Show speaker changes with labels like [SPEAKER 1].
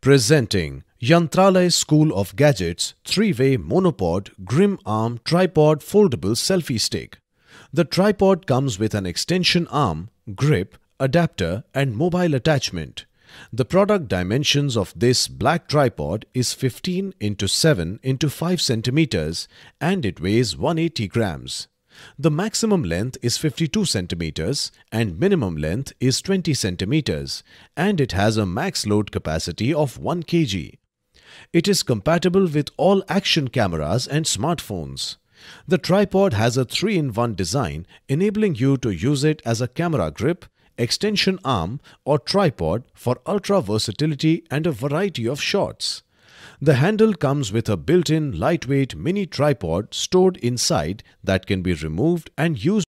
[SPEAKER 1] Presenting YANTRALAY School of Gadgets 3-way Monopod Grim Arm Tripod Foldable Selfie Stick. The tripod comes with an extension arm, grip, adapter and mobile attachment. The product dimensions of this black tripod is 15 x 7 x 5 cm and it weighs 180 grams. The maximum length is 52 cm and minimum length is 20 cm and it has a max load capacity of 1 kg. It is compatible with all action cameras and smartphones. The tripod has a 3-in-1 design enabling you to use it as a camera grip, extension arm or tripod for ultra versatility and a variety of shots. The handle comes with a built-in lightweight mini tripod stored inside that can be removed and used